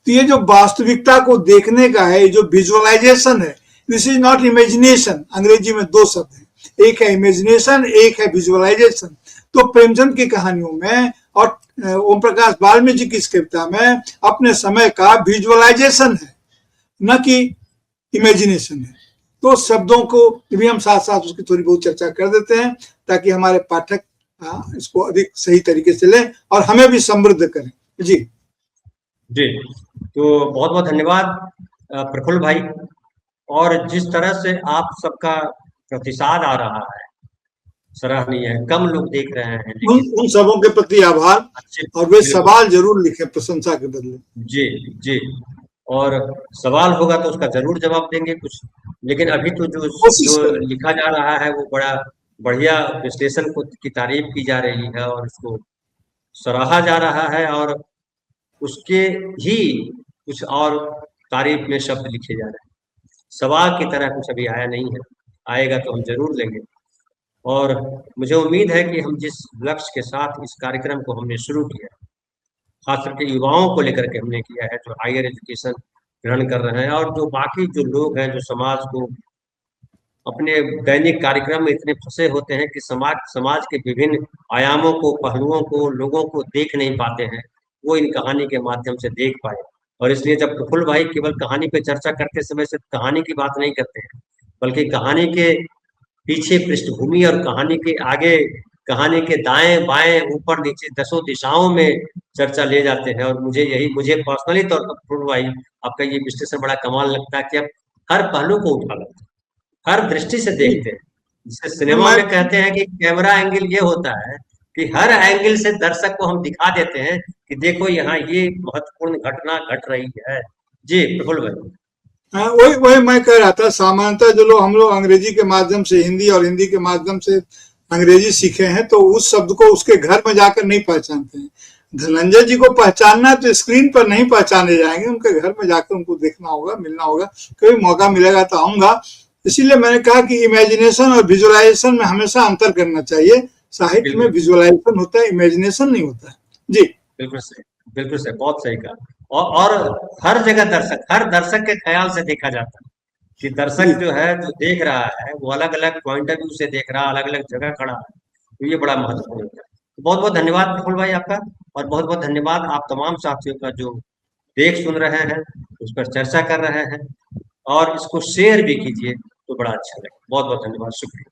तो ये जो वास्तविकता को देखने का है, ये जो विजुअलाइजेशन है, दिस इज नॉट इमेजिनेशन। अंग्रेजी में दो शब्द है, एक है इमेजिनेशन, एक है विजुअलाइजेशन। तो प्रेमचंद की कहानियों में और ओम प्रकाश वाल्मीकि की कविता में अपने समय का विजुअलाइजेशन है, न कि इमेजिनेशन है। तो शब्दों को भी हम साथ साथ उसकी थोड़ी बहुत चर्चा कर देते हैं ताकि हमारे पाठक इसको अधिक सही तरीके से लें और हमें भी समृद्ध करें। जी जी, तो बहुत बहुत धन्यवाद प्रफुल्ल भाई। और जिस तरह से आप सबका प्रतिसाद आ रहा है सराहनीय है। कम लोग देख रहे हैं लेकिन उन सबों के प्रति आभार, अच्छे, और वे बिल्कुल सवाल जरूर लिखें प्रशंसा के बदले। जी जी। और सवाल होगा तो उसका जरूर जवाब देंगे कुछ, लेकिन अभी तो जो कोशिश जो करें। लिखा जा रहा है वो बड़ा बढ़िया विश्लेषण को की तारीफ की जा रही है और उसको सराहा जा रहा है, और उसके ही कुछ और तारीफ में शब्द लिखे जा रहे हैं। सवाल की तरह कुछ अभी आया नहीं है, आएगा तो हम जरूर लेंगे। और मुझे उम्मीद है कि हम जिस लक्ष्य के साथ इस कार्यक्रम को हमने शुरू किया, खास करके युवाओं को लेकर के हमने किया है जो हायर एजुकेशन ग्रहण कर रहे हैं, और जो बाकी जो लोग हैं जो समाज को अपने दैनिक कार्यक्रम में इतने फंसे होते हैं कि समाज समाज के विभिन्न आयामों को, पहलुओं को, लोगों को देख नहीं पाते हैं, वो इन कहानी के माध्यम से देख पाए। और इसलिए जब प्रफुल्ल भाई केवल कहानी पे चर्चा करते समय सिर्फ कहानी की बात नहीं करते हैं, बल्कि कहानी के पीछे पृष्ठभूमि और कहानी के आगे, कहानी के दाएं बाएं ऊपर नीचे दसों दिशाओं में चर्चा ले जाते हैं। और मुझे पर्सनली तौर पर प्रफुल्ल भाई आपका ये विश्लेषण बड़ा कमाल लगता है कि आप हर पहलू को उठा लाते हैं, हर दृष्टि से देखते हैं। जिसे सिनेमा मैं में कहते हैं कि कैमरा एंगल ये होता है कि हर एंगल से दर्शक को हम दिखा देते हैं कि देखो यहाँ ये महत्वपूर्ण घटना घट रही है। जी प्रफुल्ल भाई। वही वही मैं कह रहा था, सामान्यतः जो लोग, हम लोग अंग्रेजी के माध्यम से हिंदी और हिंदी के माध्यम से अंग्रेजी सीखे हैं, तो उस शब्द को उसके घर में जाकर नहीं पहचानते हैं। धनंजय जी को पहचानना है तो स्क्रीन पर नहीं पहचाने जाएंगे, उनके घर में जाकर उनको देखना होगा, मिलना होगा। कभी मौका मिलेगा तो आऊंगा। इसीलिए मैंने कहा कि इमेजिनेशन और विजुअलाइजेशन में हमेशा अंतर करना चाहिए। साहित्य में विजुअलाइजेशन होता है, इमेजिनेशन नहीं होता है। जी बिल्कुल सही, बिल्कुल सही, बहुत सही कहा। और हर जगह हर दर्शक के ख्याल से देखा जाता है कि जी दर्शक जो है जो देख रहा है वो अलग अलग पॉइंट ऑफ व्यू से देख रहा है, अलग अलग जगह खड़ा है। तो ये बड़ा महत्वपूर्ण है। तो बहुत बहुत धन्यवाद प्रफुल्ल भाई आपका, और बहुत बहुत धन्यवाद आप तमाम साथियों का जो देख सुन रहे हैं, उस पर चर्चा कर रहे हैं, और इसको शेयर भी कीजिए तो बड़ा अच्छा लगेगा। बहुत बहुत धन्यवाद, शुक्रिया।